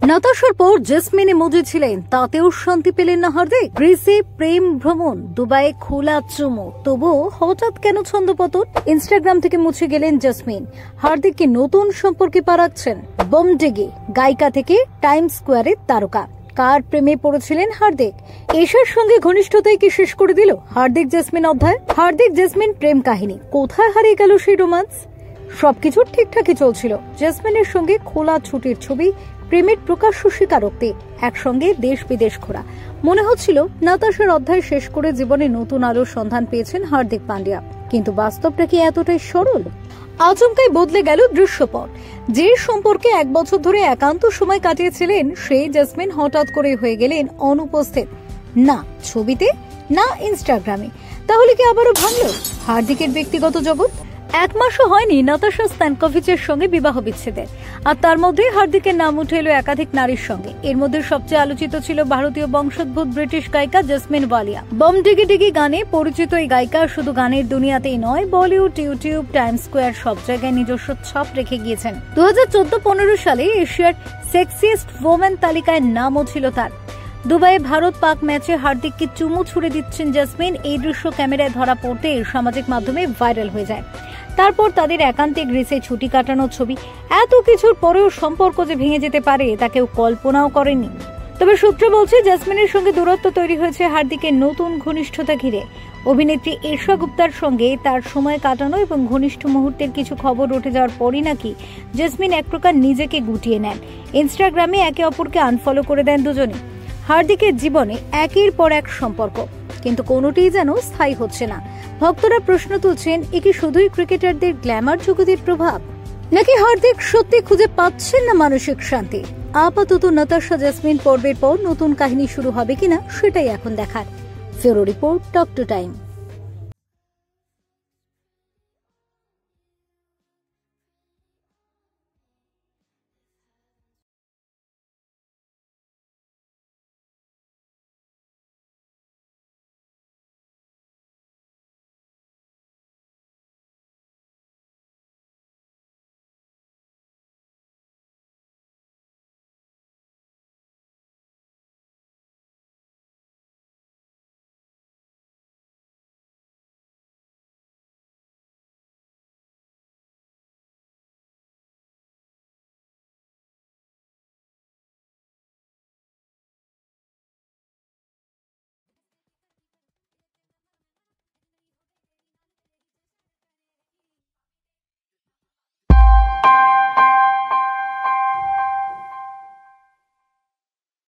নাতাশার পর jasmine emoji ছিলেন, তাতেও শান্তি পেলেন না হার্দিক। গ্রিসে প্রেম ভ্রমণ, দুবাইয়ে খোলা চুমু, তবুও হঠাৎ কেন ছন্দপতন? ইনস্টাগ্রাম থেকে মুছে গেলেন জেসমিন। হার্দিককে নতুন সম্পর্কে পা রাখছেন। বমডিগি গায়িকা থেকে টাইমস স্কোয়ারের তারকা। কার প্রেমে পড়েছিলেন হার্দিক? এশার সঙ্গে ঘনিষ্ঠতাই কি শেষ করে দিল হার্দিক জেসমিন অধ্যায়? হার্দিক জেসমিন প্রেম কাহিনী, কোথায় হারিয়ে গেল সেই রোমান্স? সবকিছু ঠিকঠাকই চলছিল। জেসমিনের সঙ্গে খোলা ছুটির ছবি, প্রেমের প্রকাশ্য স্বীকারোক্তি, একসঙ্গে দেশ বিদেশ ঘোরা। মনে হচ্ছিল নাতাশার অধ্যায় শেষ করে জীবনে নতুন আলোর সন্ধান পেয়েছেন হার্দিক পান্ডিয়া। কিন্তু বাস্তবটা কি এতটাই সরল? আচমকাই বদলে গেল দৃশ্যপট। যে সম্পর্কে 1 বছর ধরে একান্ত সময় কাটিয়েছিলেন সেই জেসমিন হঠাৎ করে হয়ে গেলেন অনুপস্থিত, না ছবিতে না ইনস্টাগ্রামে। তাহলে কি আবারও ভাঙল হার্দিকের ব্যক্তিগত জগৎ? 1 মাসও হয়নি নাতাশা স্ট্যানকোভিচের সঙ্গে বিবাহ বিচ্ছেদের, আর তার মধ্যে হার্দিকের নাম উঠে এলো একাধিক নারীর সঙ্গে। এর মধ্যে সবচেয়ে আলোচিত ছিল ভারতীয় বংশোদ্ভূত ব্রিটিশ গায়িকা জেসমিন ওয়ালিয়া। বম ডিগি ডিগি গানে পরিচিত এই গায়িকা শুধু গানের দুনিয়াতেই নয়, বলিউড, ইউটিউব, টাইমস স্কোয়ার সব জায়গায় নিজস্ব ছাপ রেখে গিয়েছেন। 2014-15 সালে এশিয়ার সেক্সিয়েস্ট ওমেন তালিকায় নামও ছিল তার। দুবাইয়ে ভারত-পাক ম্যাচে হার্দিককে চুমু ছুড়ে দিচ্ছেন জেসমিন। এই দৃশ্য ক্যামেরায় ধরা পড়তে সামাজিক মাধ্যমে ভাইরাল হয়ে যায়। তারপর তাদের একান্তে গ্রিসে ছুটি কাটানোর ছবি। এত কিছুর পরেও সম্পর্ক যে ভেঙে যেতে পারে তা কেউ কল্পনাও করেনি। তবে সূত্র বলছে জেসমিনের সঙ্গে দূরত্ব তৈরি হয়েছে হার্দিকের নতুন ঘনিষ্ঠতা ঘিরে। অভিনেত্রী এশা গুপ্তার সঙ্গে তার সময় কাটানো এবং ঘনিষ্ঠ মুহূর্তের কিছু খবর উঠে যাওয়ার পরই নাকি জেসমিন এক প্রকার নিজেকে গুটিয়ে নেন। ইনস্টাগ্রামে একে অপরকে আনফলো করে দেন দুজনে। হার্দিকের জীবনে একের পর এক সম্পর্ক, কিন্তু কোনোটিই যেন স্থায়ী হচ্ছে না। ভক্তরা প্রশ্ন তুলছেন, এ কি শুধুই ক্রিকেটারদের গ্ল্যামার জগতের প্রভাব, নাকি হার্দিক সত্যি খুঁজে পাচ্ছেন না মানসিক শান্তি? আপাতত নাতাশা জেসমিন পর্বের পর নতুন কাহিনী শুরু হবে কিনা সেটাই এখন দেখার। ফেরো রিপোর্ট, টক টু টাইম।